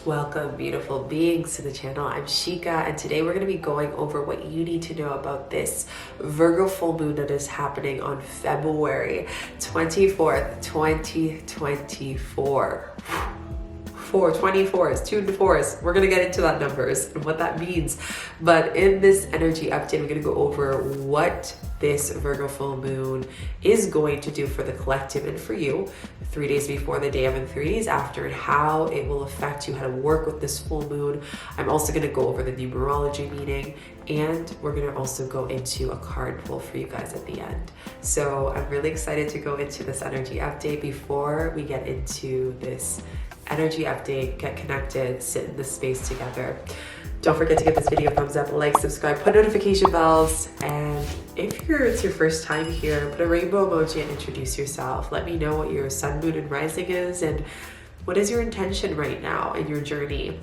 Welcome, beautiful beings, to the channel. I'm Shika, and today we're going to be going over what you need to know about this Virgo full moon that is happening on February 24th, 2024. 24s, 2 to 4s. We're going to get into that numbers and what that means. But in this energy update, we're going to go over what this Virgo full moon is going to do for the collective and for you 3 days before the day of and 3 days after, and how it will affect you, how to work with this full moon. I'm also going to go over the numerology meaning, and we're going to also go into a card pull for you guys at the end. So I'm really excited to go into this energy update. Before we get into this energy update, get connected, sit in this space together. Don't forget to give this video a thumbs up, like, subscribe, put notification bells, and if it's your first time here, put a rainbow emoji and introduce yourself. Let me know what your sun, moon, and rising is, and what is your intention right now in your journey.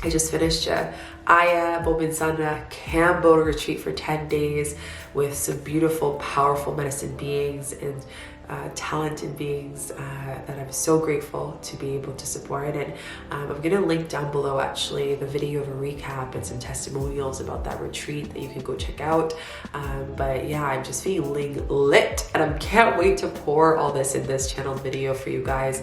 I just finished a Aya Bobinsana Campbell retreat for 10 days with some beautiful, powerful medicine beings and talented beings that I'm so grateful to be able to support. And I'm going to link down below actually the video of a recap and some testimonials about that retreat that you can go check out. But yeah, I'm just feeling lit, and I can't wait to pour all this in this channel video for you guys.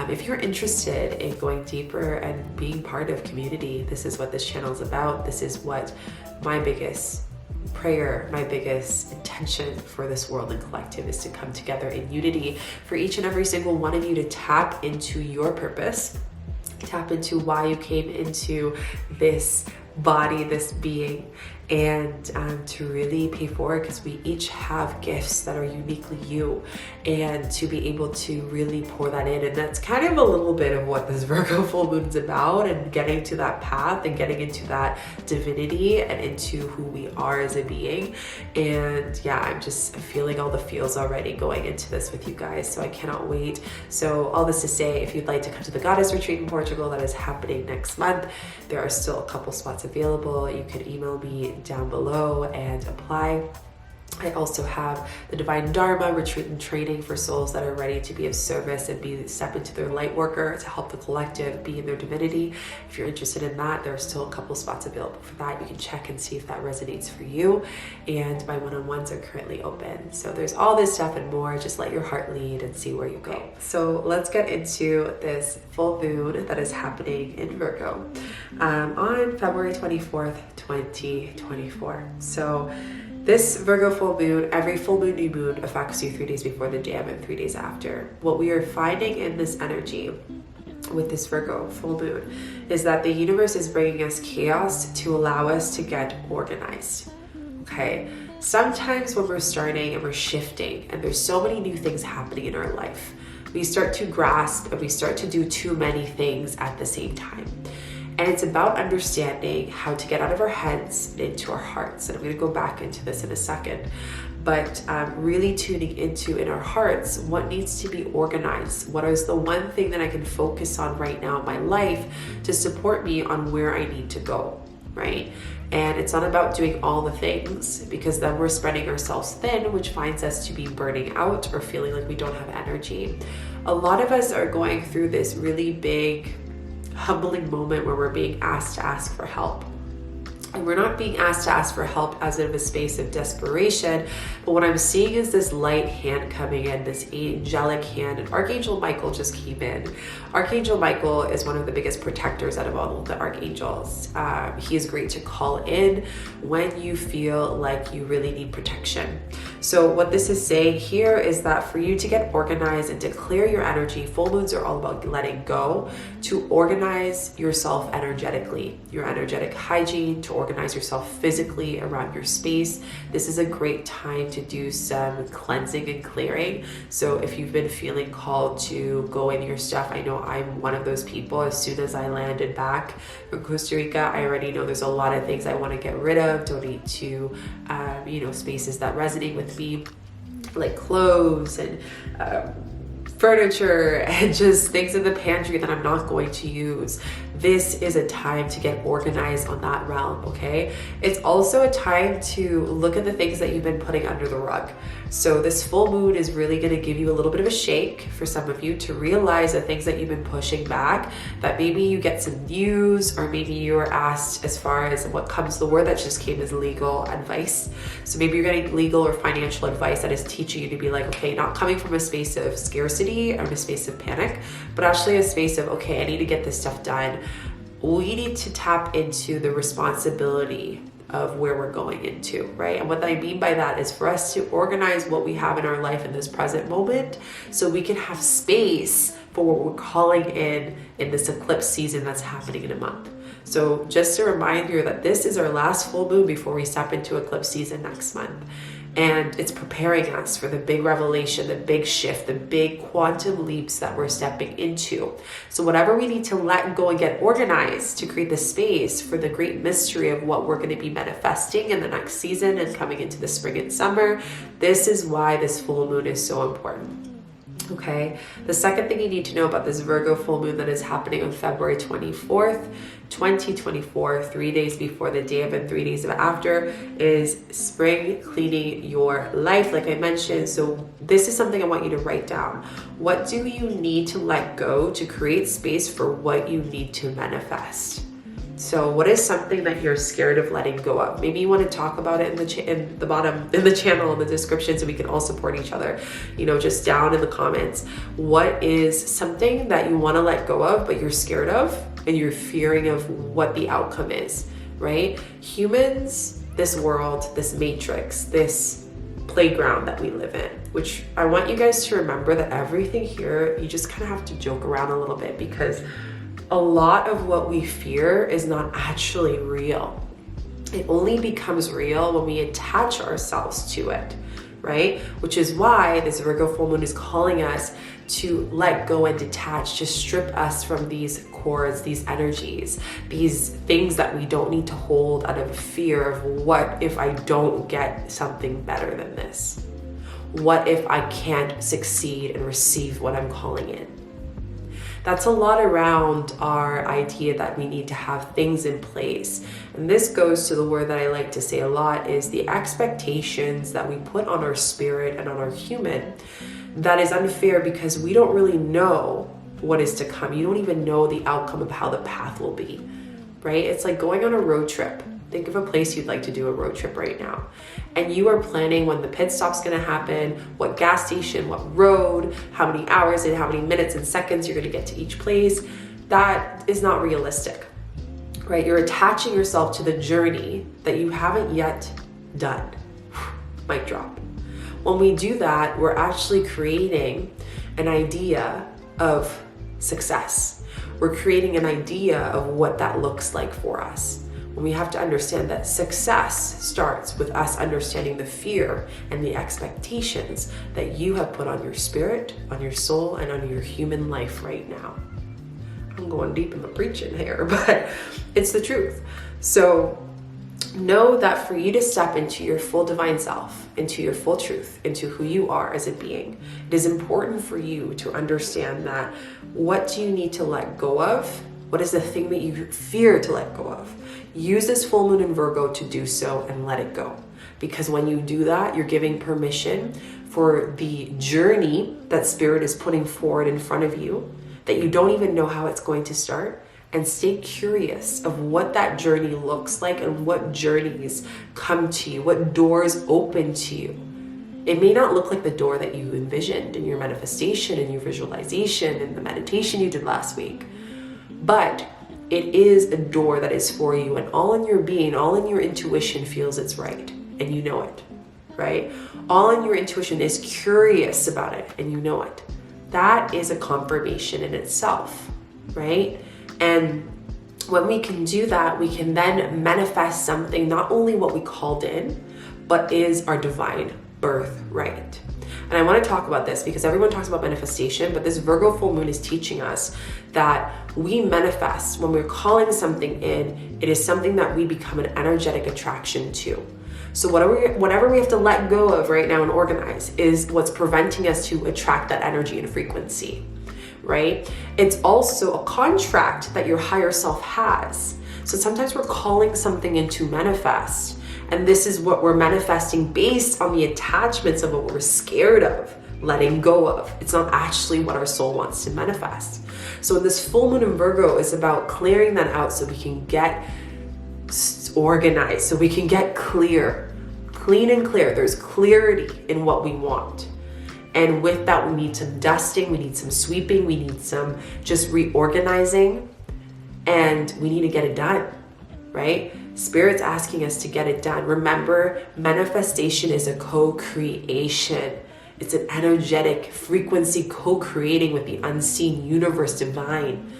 If you're interested in going deeper and being part of community, this is what this channel is about. This is what my biggest prayer, my biggest intention for this world and collective is to come together in unity for each and every single one of you to tap into your purpose, tap into why you came into this body, this being, and to really pay forward, because we each have gifts that are uniquely you, and to be able to really pour that in. And that's kind of a little bit of what this Virgo full moon is about, and getting to that path and getting into that divinity and into who we are as a being. And yeah, I'm just feeling all the feels already going into this with you guys, so I cannot wait. So all this to say, if you'd like to come to the Goddess Retreat in Portugal that is happening next month, there are still a couple spots available. You can email me down below and apply. I also have the Divine Dharma retreat and training for souls that are ready to be of service and step into their light worker to help the collective be in their divinity. If you're interested in that, there are still a couple spots available for that. You can check and see if that resonates for you. And my one-on-ones are currently open. So there's all this stuff and more. Just let your heart lead and see where you go. So let's get into this full moon that is happening in Virgo on February 24th, 2024. So this Virgo full moon, every full moon, new moon affects you 3 days before the jam and 3 days after. What we are finding in this energy with this Virgo full moon is that the universe is bringing us chaos to allow us to get organized. Okay. Sometimes when we're starting and we're shifting and there's so many new things happening in our life, we start to grasp and we start to do too many things at the same time. And it's about understanding how to get out of our heads and into our hearts. And I'm going to go back into this in a second. But really tuning into, in our hearts, what needs to be organized. What is the one thing that I can focus on right now in my life to support me on where I need to go, right? And it's not about doing all the things, because then we're spreading ourselves thin, which finds us to be burning out or feeling like we don't have energy. A lot of us are going through this really big, humbling moment where we're being asked to ask for help. And we're not being asked to ask for help as in a space of desperation, but what I'm seeing is this light hand coming in, this angelic hand, and Archangel Michael just came in. Archangel Michael is one of the biggest protectors out of all the archangels. He is great to call in when you feel like you really need protection. So what this is saying here is that for you to get organized and to clear your energy, full moons are all about letting go, to organize yourself energetically, your energetic hygiene, to organize yourself physically around your space. This is a great time to do some cleansing and clearing. So if you've been feeling called to go in your stuff, I know I'm one of those people. As soon as I landed back from Costa Rica, I already know there's a lot of things I want to get rid of, donate to, spaces that resonate with me, like clothes and furniture and just things in the pantry that I'm not going to use. This is a time to get organized on that realm, okay? It's also a time to look at the things that you've been putting under the rug, So this full moon is really going to give you a little bit of a shake for some of you to realize the things that you've been pushing back, that maybe you get some news, or maybe you were asked as far as what comes, the word that just came is legal advice. So maybe you're getting legal or financial advice that is teaching you to be like, okay, not coming from a space of scarcity or a space of panic, but actually a space of, okay, I need to get this stuff done. We need to tap into the responsibility of where we're going into, right? And what I mean by that is for us to organize what we have in our life in this present moment so we can have space for what we're calling in this eclipse season that's happening in a month. So just a reminder that this is our last full moon before we step into eclipse season next month. And it's preparing us for the big revelation, the big shift, the big quantum leaps that we're stepping into. So whatever we need to let go and get organized to create the space for the great mystery of what we're going to be manifesting in the next season and coming into the spring and summer, this is why this full moon is so important. Okay, the second thing you need to know about this Virgo full moon that is happening on February 24th, 2024, 3 days before the day of and 3 days after, is spring cleaning your life, like I mentioned. So this is something I want you to write down. What do you need to let go to create space for what you need to manifest? So what is something that you're scared of letting go of? Maybe you want to talk about it in the bottom, in the channel, in the description, so we can all support each other, just down in the comments. What is something that you want to let go of, but you're scared of, and you're fearing of what the outcome is, right? Humans, this world, this matrix, this playground that we live in, which I want you guys to remember that everything here, you just kind of have to joke around a little bit, because a lot of what we fear is not actually real. It only becomes real when we attach ourselves to it, right? Which is why this Virgo full moon is calling us to let go and detach, to strip us from these cords, these energies, these things that we don't need to hold out of fear of what if I don't get something better than this? What if I can't succeed and receive what I'm calling in? That's a lot around our idea that we need to have things in place. And this goes to the word that I like to say a lot is the expectations that we put on our spirit and on our human. That is unfair because we don't really know what is to come. You don't even know the outcome of how the path will be, right? It's like going on a road trip. Think of a place you'd like to do a road trip right now. And you are planning when the pit stop's gonna happen, what gas station, what road, how many hours and how many minutes and seconds you're gonna get to each place. That is not realistic, right? You're attaching yourself to the journey that you haven't yet done. Mic drop. When we do that, we're actually creating an idea of success. We're creating an idea of what that looks like for us. We have to understand that success starts with us understanding the fear and the expectations that you have put on your spirit, on your soul, and on your human life right now. I'm going deep in the preaching here, but it's the truth. So know that for you to step into your full divine self, into your full truth, into who you are as a being, it is important for you to understand that what do you need to let go of? What is the thing that you fear to let go of? Use this full moon in Virgo to do so and let it go. Because when you do that, you're giving permission for the journey that spirit is putting forward in front of you, that you don't even know how it's going to start. And stay curious of what that journey looks like and what journeys come to you, what doors open to you. It may not look like the door that you envisioned in your manifestation and your visualization and the meditation you did last week. But it is a door that is for you, and all in your being, all in your intuition feels it's right, and you know it, right? All in your intuition is curious about it, and you know it. That is a confirmation in itself, right? And when we can do that, we can then manifest something, not only what we called in, but is our divine birthright. And I want to talk about this because everyone talks about manifestation, but this Virgo full moon is teaching us that we manifest when we're calling something in. It is something that we become an energetic attraction to. So whatever we have to let go of right now and organize is what's preventing us to attract that energy and frequency, right? It's also a contract that your higher self has. So sometimes we're calling something in to manifest, And this is what we're manifesting based on the attachments of what we're scared of letting go of. It's not actually what our soul wants to manifest. So this full moon in Virgo is about clearing that out so we can get organized, so we can get clear, clean and clear. There's clarity in what we want. And with that, we need some dusting, we need some sweeping, we need some just reorganizing, and we need to get it done, right? Spirit's asking us to get it done. Remember, manifestation is a co-creation. It's an energetic frequency co-creating with the unseen universe divine.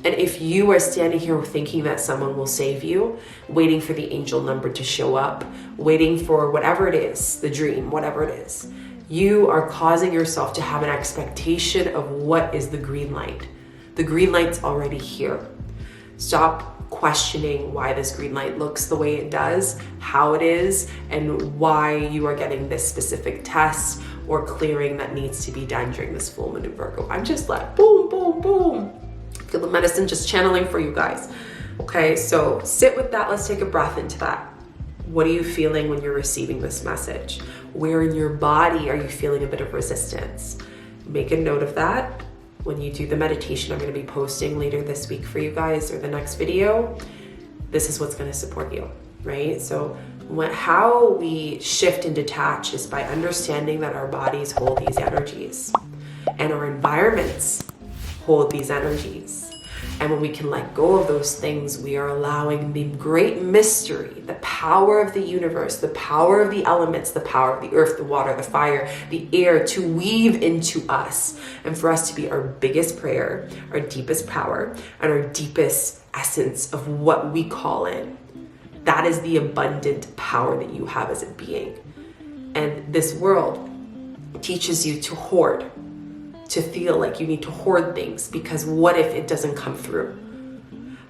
And if you are standing here thinking that someone will save you, waiting for the angel number to show up, waiting for whatever it is, the dream, whatever it is, you are causing yourself to have an expectation of what is the green light. The green light's already here. Stop questioning why this green light looks the way it does, how it is, and why you are getting this specific test or clearing that needs to be done during this full moon in Virgo. I'm just like, boom, boom, boom. Feel the medicine just channeling for you guys. Okay, so sit with that. Let's take a breath into that. What are you feeling when you're receiving this message? Where in your body are you feeling a bit of resistance? Make a note of that. When you do the meditation I'm going to be posting later this week for you guys, or the next video, this is what's going to support you, right? So how we shift and detach is by understanding that our bodies hold these energies and our environments hold these energies. And when we can let go of those things, we are allowing the great mystery, the power of the universe, the power of the elements, the power of the earth, the water, the fire, the air, to weave into us, and for us to be our biggest prayer, our deepest power, and our deepest essence of what we call in. That is the abundant power that you have as a being. And this world teaches you to hoard, to feel like you need to hoard things, because what if it doesn't come through?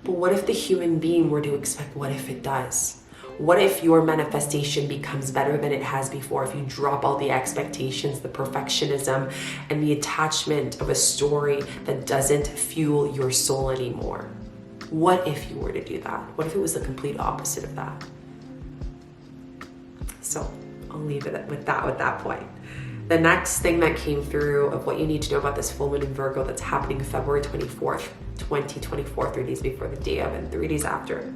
But what if the human being were to expect, what if it does? What if your manifestation becomes better than it has before? If you drop all the expectations, the perfectionism, and the attachment of a story that doesn't fuel your soul anymore? What if you were to do that? What if it was the complete opposite of that? So I'll leave it with that point. The next thing that came through of what you need to know about this full moon in Virgo that's happening February 24th, 2024, 3 days before the day of and 3 days after.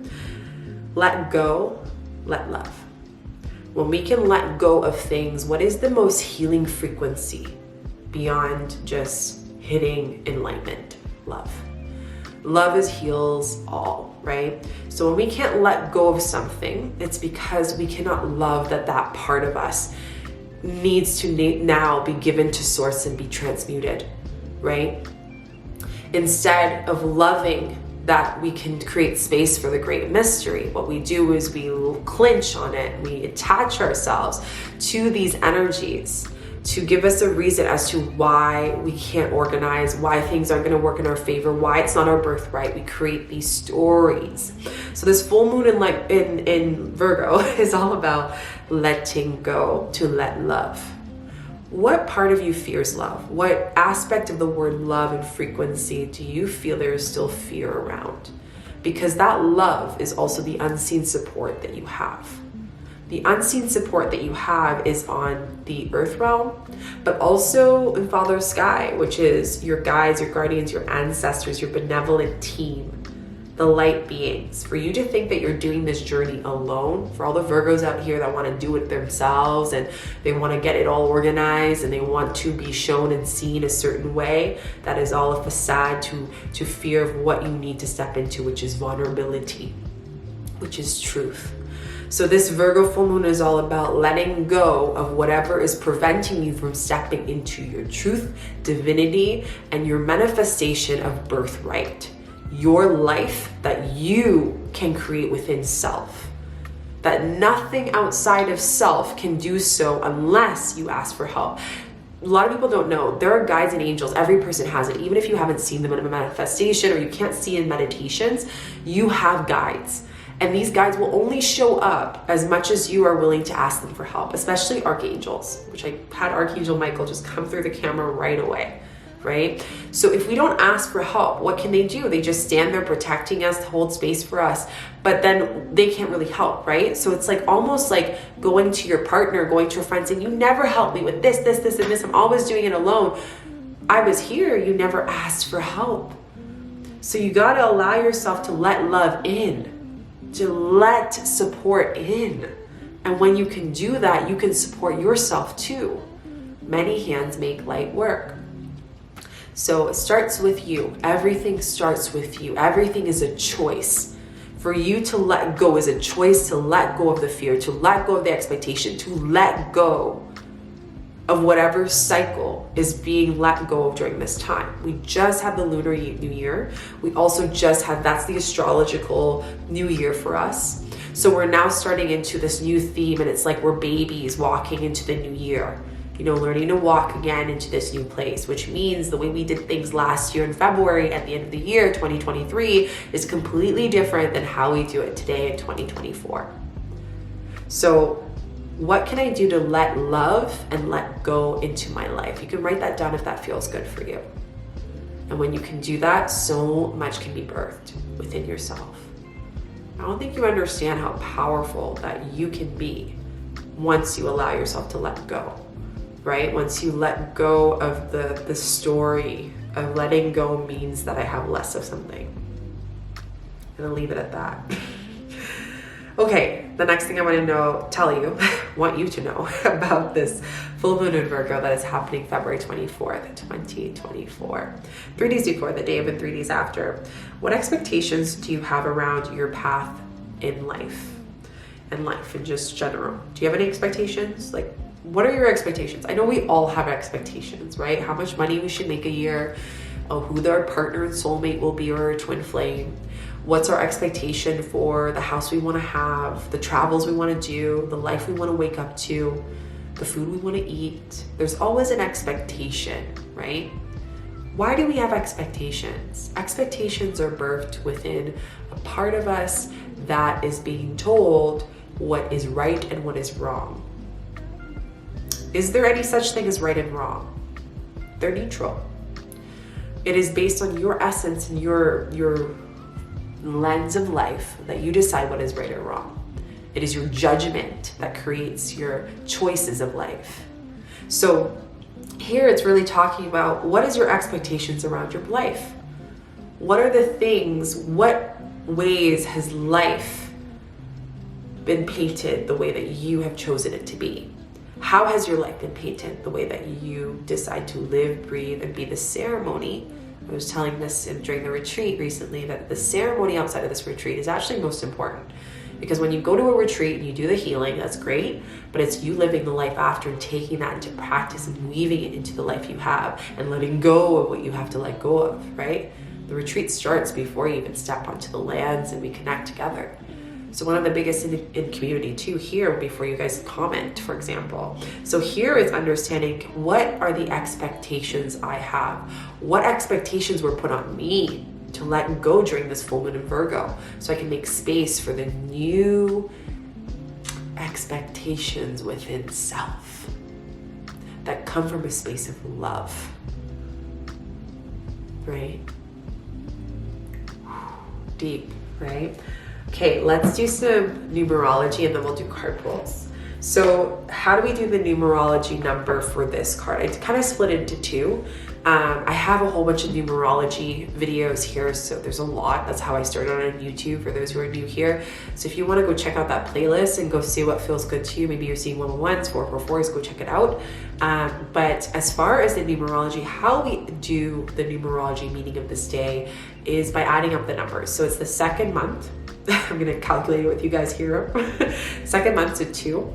Let go, let love. When we can let go of things, what is the most healing frequency beyond just hitting enlightenment? Love. Love heals all, right? So when we can't let go of something, it's because we cannot love that part of us needs to now be given to source and be transmuted, right? Instead of loving that we can create space for the great mystery, what we do is we clinch on it, we attach ourselves to these energies to give us a reason as to why we can't organize, why things aren't going to work in our favor, why it's not our birthright. We create these stories. So this full moon in Virgo is all about letting go, to let love. What part of you fears love? What aspect of the word love and frequency do you feel there is still fear around? Because that love is also the unseen support that you have. The unseen support that you have is on the earth realm, but also in Father Sky, which is your guides, your guardians, your ancestors, your benevolent team, the light beings. For you to think that you're doing this journey alone, for all the Virgos out here that want to do it themselves and they want to get it all organized and they want to be shown and seen a certain way, that is all a facade to fear of what you need to step into, which is vulnerability, which is truth. So this Virgo full moon is all about letting go of whatever is preventing you from stepping into your truth, divinity, and your manifestation of birthright. Your life that you can create within self. That nothing outside of self can do so unless you ask for help. A lot of people don't know, there are guides and angels. Every person has it. Even if you haven't seen them in a manifestation or you can't see in meditations, you have guides. And these guides will only show up as much as you are willing to ask them for help, especially archangels, which I had Archangel Michael just come through the camera right away. right? So if we don't ask for help, what can they do? They just stand there protecting us, hold space for us, but then they can't really help, right? So it's like almost like going to your partner, going to a friend saying, you never help me with this, and this. I'm always doing it alone. I was here. You never asked for help. So you got to allow yourself to let love in, to let support in. And when you can do that, you can support yourself too. Many hands make light work. So it starts with you. Everything starts with you. Everything is a choice. For you to let go is a choice, to let go of the fear, to let go of the expectation, to let go of whatever cycle is being let go of during this time. We just had the Lunar New Year. We also just had, that's the astrological New Year for us. So we're now starting into this new theme, and it's like we're babies walking into the new year. You know, learning to walk again into this new place, which means the way we did things last year in February at the end of the year, 2023, is completely different than how we do it today in 2024. So what can I do to let love and let go into my life? You can write that down if that feels good for you. And when you can do that, so much can be birthed within yourself. I don't think you understand how powerful that you can be once you allow yourself to let go, right? Once you let go of the story of letting go means that I have less of something. I'm gonna leave it at that. Okay, the next thing I want you to know about this full moon in Virgo that is happening February 24th, 2024. 3 days before, the day of, and 3 days after. What expectations do you have around your path in life? And life in just general. Do you have any expectations? Like, what are your expectations? I know we all have expectations, right? How much money we should make a year, who our partner and soulmate will be, or twin flame. What's our expectation for the house we want to have, the travels we want to do, the life we want to wake up to, the food we want to eat. There's always an expectation, right? Why do we have expectations? Expectations are birthed within a part of us that is being told what is right and what is wrong. Is there any such thing as right and wrong? They're neutral. It is based on your essence and your lens of life that you decide what is right or wrong. It is your judgment that creates your choices of life. So here it's really talking about, what is your expectations around your life? What are the things, what ways has life been painted the way that you have chosen it to be? How has your life been painted the way that you decide to live, breathe, and be the ceremony? I was telling this during the retreat recently that the ceremony outside of this retreat is actually most important. Because when you go to a retreat and you do the healing, that's great, but it's you living the life after and taking that into practice and weaving it into the life you have and letting go of what you have to let go of, right? The retreat starts before you even step onto the lands and we connect together. So one of the biggest in community too here, before you guys comment, for example. So here is understanding, what are the expectations I have? What expectations were put on me to let go during this full moon in Virgo, so I can make space for the new expectations within self that come from a space of love, right? Deep, right? Okay, let's do some numerology and then we'll do card pulls. So how do we do the numerology number for this card? I kind of split it into two. I have a whole bunch of numerology videos here, so there's a lot. That's how I started on YouTube for those who are new here. So if you want to go check out that playlist and go see what feels good to you, maybe you're seeing 111s, 444s, go check it out. But as far as the numerology, how we do the numerology meaning of this day is by adding up the numbers. So it's the second month. I'm going to calculate it with you guys here. Second month, so 2.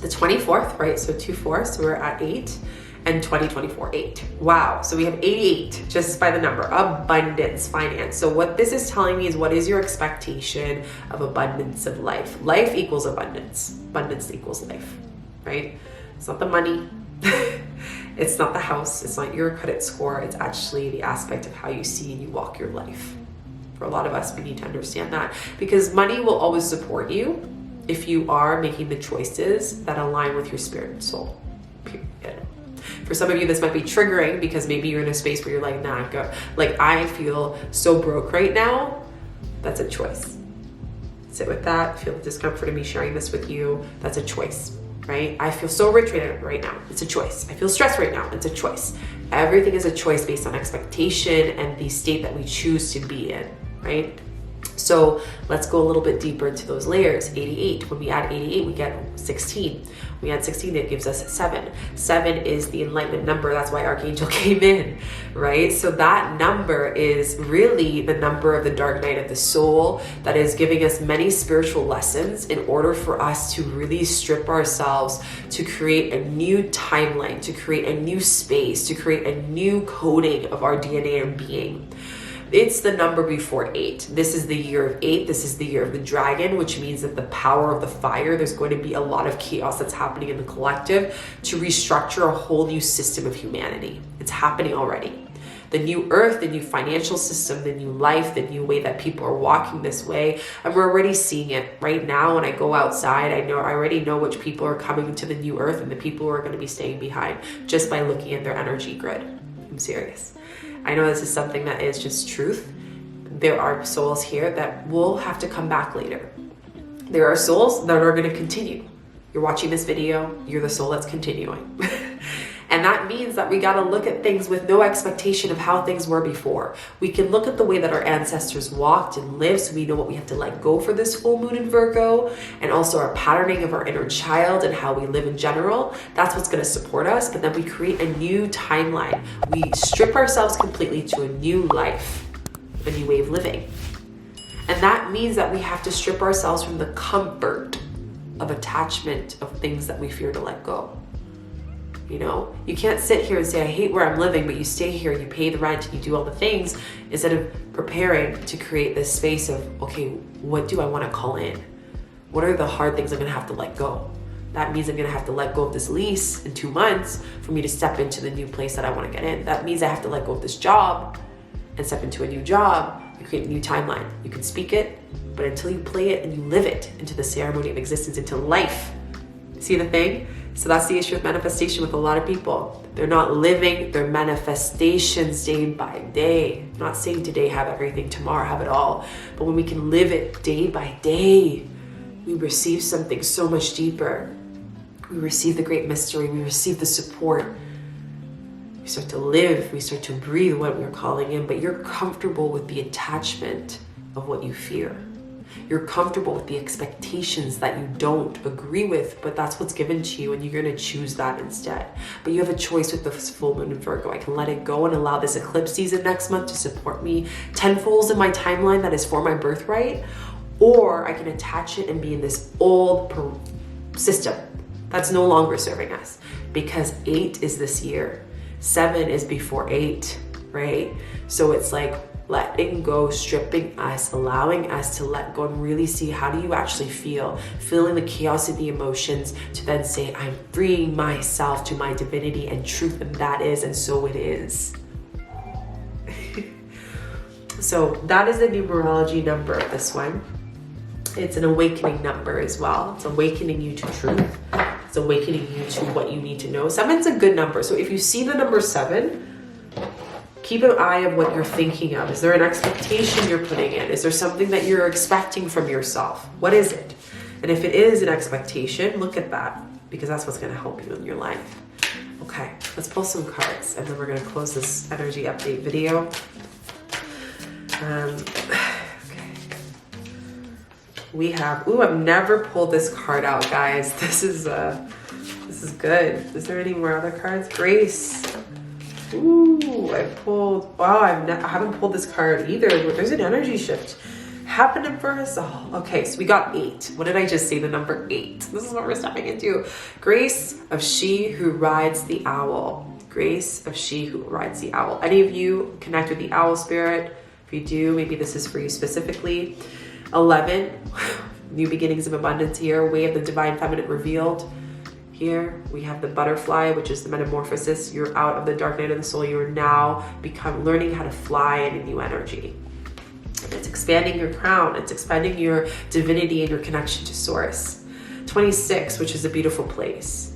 The 24th, right? So 2-4, so we're at 8. And 2024, 8. Wow. So we have 88 just by the number. Abundance, finance. So what this is telling me is, what is your expectation of abundance of life? Life equals abundance. Abundance equals life, right? It's not the money. It's not the house. It's not your credit score. It's actually the aspect of how you see and you walk your life. For a lot of us, we need to understand that, because money will always support you if you are making the choices that align with your spirit and soul. Period. For some of you, this might be triggering because maybe you're in a space where you're like, nah, go. Like, I feel so broke right now. That's a choice. Sit with that. Feel the discomfort of me sharing this with you. That's a choice, right? I feel so rich right now. It's a choice. I feel stressed right now. It's a choice. Everything is a choice based on expectation and the state that we choose to be in, right? So let's go a little bit deeper into those layers. 88, when we add 88, we get 16. We add 16, it gives us 7. 7 is the enlightenment number. That's why Archangel came in, right? So that number is really the number of the dark night of the soul that is giving us many spiritual lessons in order for us to really strip ourselves, to create a new timeline, to create a new space, to create a new coding of our DNA and being. It's the number before 8. This is the year of 8. This is the year of the dragon, which means that the power of the fire, there's going to be a lot of chaos that's happening in the collective to restructure a whole new system of humanity. It's happening already. The new earth, the new financial system, the new life, the new way that people are walking this way. And we're already seeing it right now. When I go outside, I already know which people are coming to the new earth and the people who are going to be staying behind just by looking at their energy grid. I'm serious. I know this is something that is just truth. There are souls here that will have to come back later. There are souls that are going to continue. You're watching this video, you're the soul that's continuing. And that means that we got to look at things with no expectation of how things were before. We can look at the way that our ancestors walked and lived, so we know what we have to let go for this full moon in Virgo, and also our patterning of our inner child and how we live in general. That's what's going to support us. But then we create a new timeline. We strip ourselves completely to a new life, a new way of living. And that means that we have to strip ourselves from the comfort of attachment of things that we fear to let go. You know, you can't sit here and say, I hate where I'm living, but you stay here, you pay the rent, and you do all the things instead of preparing to create this space of, okay, what do I want to call in? What are the hard things I'm going to have to let go? That means I'm going to have to let go of this lease in 2 months for me to step into the new place that I want to get in. That means I have to let go of this job and step into a new job. You create a new timeline. You can speak it, but until you play it and you live it into the ceremony of existence, into life. See the thing? So that's the issue with manifestation with a lot of people. They're not living their manifestations day by day. I'm not saying today have everything, tomorrow have it all. But when we can live it day by day, we receive something so much deeper. We receive the great mystery. We receive the support. We start to live. We start to breathe what we're calling in. But you're comfortable with the attachment of what you fear. You're comfortable with the expectations that you don't agree with, but that's what's given to you, and you're going to choose that instead. But you have a choice with the full moon in Virgo. I can let it go and allow this eclipse season next month to support me tenfold in my timeline that is for my birthright, or I can attach it and be in this old system that's no longer serving us, because 8 is this year. 7 is before 8, right? So it's like letting go, stripping us, allowing us to let go and really see, how do you actually feel? Feeling the chaos of the emotions to then say, I'm freeing myself to my divinity and truth, and that is, and so it is. So that is the numerology number of this one. It's an awakening number as well. It's awakening you to truth. It's awakening you to what you need to know. 7's a good number. So if you see the number 7, keep an eye on what you're thinking of. Is there an expectation you're putting in? Is there something that you're expecting from yourself? What is it? And if it is an expectation, look at that, because that's what's going to help you in your life. Okay, let's pull some cards, and then we're going to close this energy update video. Okay. We have, I've never pulled this card out, guys. This is good. Is there any more other cards? Grace. I pulled, wow, I haven't pulled this card either. There's an energy shift happening for us all. Okay, so we got 8. What did I just say? The number 8. This is what we're stepping into. Grace of she who rides the owl. Grace of she who rides the owl. Any of you connect with the owl spirit? If you do, maybe this is for you specifically. 11, new beginnings of abundance here. Way of the divine feminine revealed. Here we have the butterfly, which is the metamorphosis. You're out of the dark night of the soul. You are now learning how to fly in a new energy. It's expanding your crown. It's expanding your divinity and your connection to source. 26, which is a beautiful place.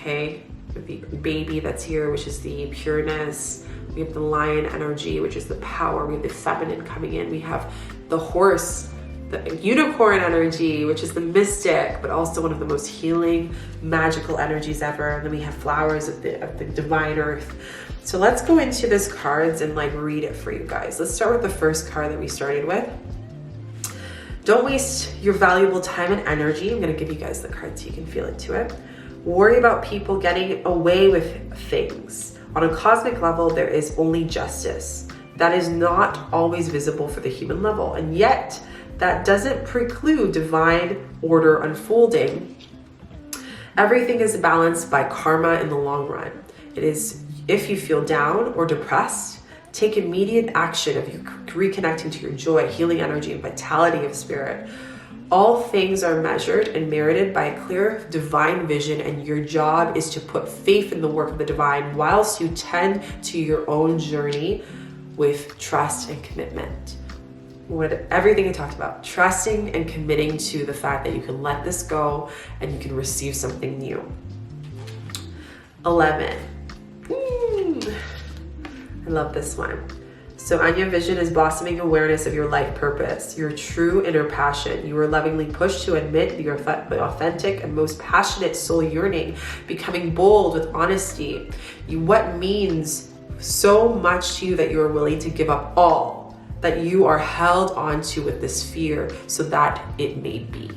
okay? The baby that's here, which is the pureness. We have the lion energy, which is the power. We have the feminine coming in. We have the horse, the unicorn energy, which is the mystic, but also one of the most healing, magical energies ever. And then we have flowers of the divine earth. So let's go into this cards and like read it for you guys. Let's start with the first card that we started with. Don't waste your valuable time and energy. I'm going to give you guys the card so you can feel into it. Worry about people getting away with things. On a cosmic level, there is only justice. That is not always visible for the human level. And yet, that doesn't preclude divine order unfolding. Everything is balanced by karma in the long run. It is, if you feel down or depressed, take immediate action of you reconnecting to your joy, healing energy, and vitality of spirit. All things are measured and merited by a clear divine vision, and your job is to put faith in the work of the divine whilst you tend to your own journey with trust and commitment. Everything I talked about, trusting and committing to the fact that you can let this go and you can receive something new. 11. I love this one. So Anya vision is blossoming awareness of your life purpose, your true inner passion. You are lovingly pushed to admit your authentic and most passionate soul yearning, becoming bold with honesty. What means so much to you that you are willing to give up all that you are held onto with this fear so that it may be.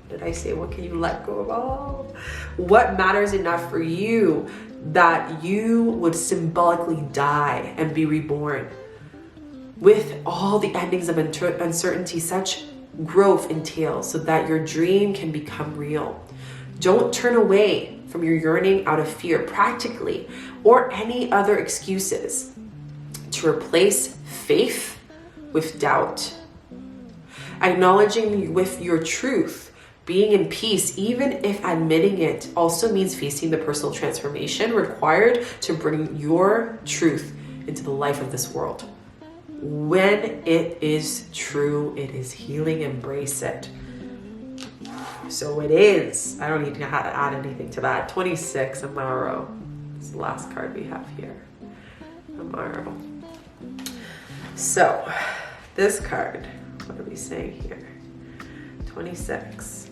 Did I say, what can you let go of all? What matters enough for you that you would symbolically die and be reborn? With all the endings of uncertainty, such growth entails so that your dream can become real. Don't turn away from your yearning out of fear, practically, or any other excuses, to replace faith with doubt. Acknowledging with your truth, being in peace, even if admitting it, also means facing the personal transformation required to bring your truth into the life of this world. When it is true, it is healing. Embrace it. So it is. I don't need to add anything to that. 26, Amaro. This is the last card we have here. Amaro. So this card, what are we saying here? 26.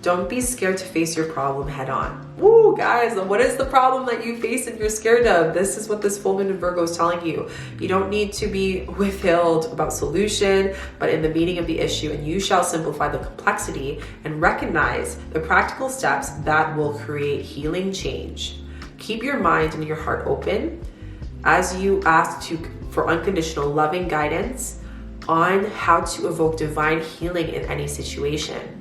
Don't be scared to face your problem head on. Woo, guys, what is the problem that you face and you're scared of? This is what this full moon in Virgo is telling you. You don't need to be withheld about solution, but in the meaning of the issue, and you shall simplify the complexity and recognize the practical steps that will create healing change. Keep your mind and your heart open as you ask for unconditional loving guidance on how to evoke divine healing in any situation.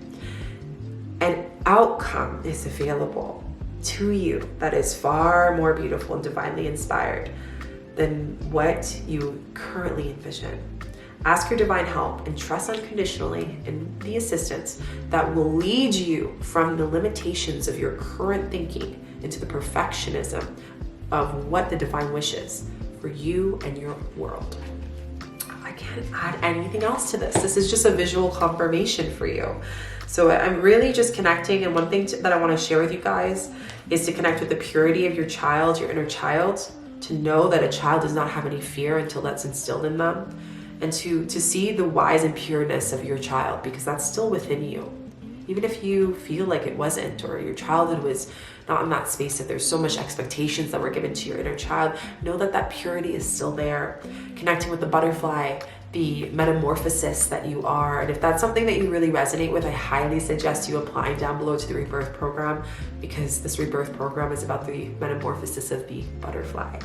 An outcome is available to you that is far more beautiful and divinely inspired than what you currently envision. Ask your divine help and trust unconditionally in the assistance that will lead you from the limitations of your current thinking into the perfectionism of what the divine wishes for you and your world. I can't add anything else to this. This is just a visual confirmation for you. So I'm really just connecting, and one thing that I want to share with you guys is to connect with the purity of your child, your inner child, to know that a child does not have any fear until that's instilled in them, and to see the wise and pureness of your child, because that's still within you. Even if you feel like it wasn't, or your childhood was not in that space, that there's so much expectations that were given to your inner child, know that that purity is still there. Connecting with the butterfly, the metamorphosis that you are. And if that's something that you really resonate with, I highly suggest you applying down below to the rebirth program, because this rebirth program is about the metamorphosis of the butterfly.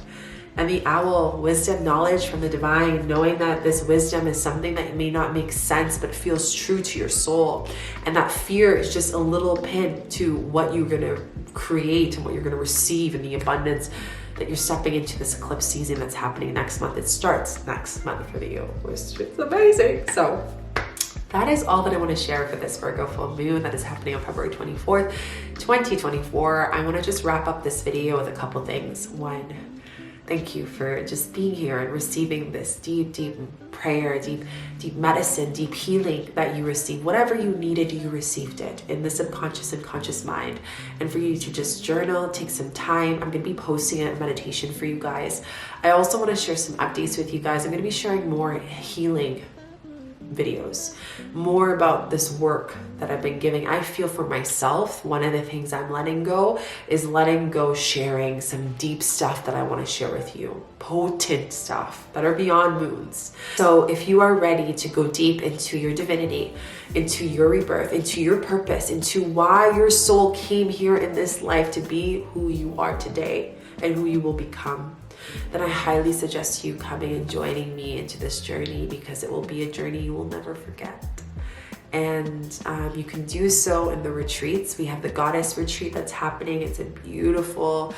And the owl, wisdom, knowledge from the divine, knowing that this wisdom is something that may not make sense, but feels true to your soul. And that fear is just a little pin to what you're gonna create and what you're gonna receive in the abundance that you're stepping into this eclipse season that's happening next month. It starts next month for you, which is amazing. So that is all that I want to share for this Virgo full moon that is happening on February 24th, 2024. I want to just wrap up this video with a couple things. One, Thank you for just being here and receiving this deep, deep prayer, deep medicine, deep healing that you received. Whatever you needed, you received it in the subconscious and conscious mind. And for you to just journal, take some time. I'm going to be posting a meditation for you guys. I also want to share some updates with you guys. I'm going to be sharing more healing videos, more about this work that I've been giving. I feel for myself, one of the things I'm letting go is letting go, sharing some deep stuff that I want to share with you, potent stuff that are beyond moons. So if you are ready to go deep into your divinity, into your rebirth, into your purpose, into why your soul came here in this life to be who you are today and who you will become, then I highly suggest you coming and joining me into this journey, because it will be a journey you will never forget. And you can do so in the retreats. We have the Goddess Retreat that's happening. It's a beautiful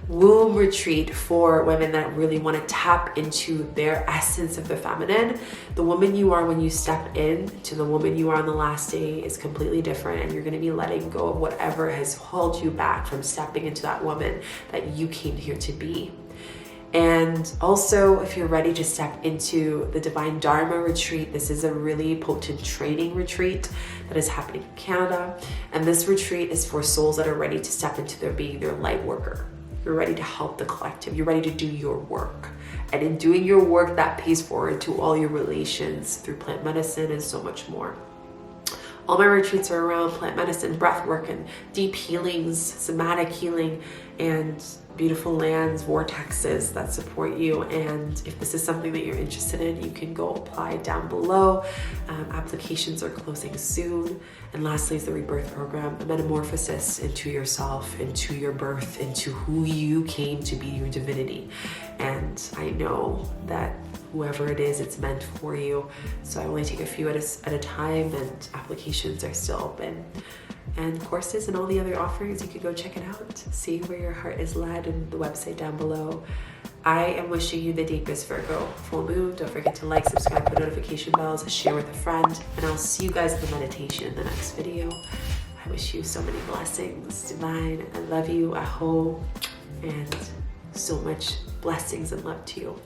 womb retreat for women that really want to tap into their essence of the feminine. The woman you are when you step in to the woman you are on the last day is completely different, and you're going to be letting go of whatever has held you back from stepping into that woman that you came here to be. And also, if you're ready to step into the Divine Dharma Retreat, this is a really potent training retreat that is happening in Canada. And this retreat is for souls that are ready to step into their being their light worker. You're ready to help the collective. You're ready to do your work. And in doing your work, that pays forward to all your relations through plant medicine and so much more. All my retreats are around plant medicine, breath work, and deep healings, somatic healing, and beautiful lands, vortexes that support you. And if this is something that you're interested in, you can go apply down below. Applications are closing soon. And lastly is the rebirth program, a metamorphosis into yourself, into your birth, into who you came to be, your divinity. And I know that whoever it is, it's meant for you. So I only take a few at a time, and applications are still open. And courses and all the other offerings, you can go check it out. See where your heart is led in the website down below. I am wishing you the deepest Virgo full moon. Don't forget to like, subscribe, put notification bells, share with a friend, and I'll see you guys in the meditation in the next video. I wish you so many blessings, divine. I love you, aho, and so much blessings and love to you.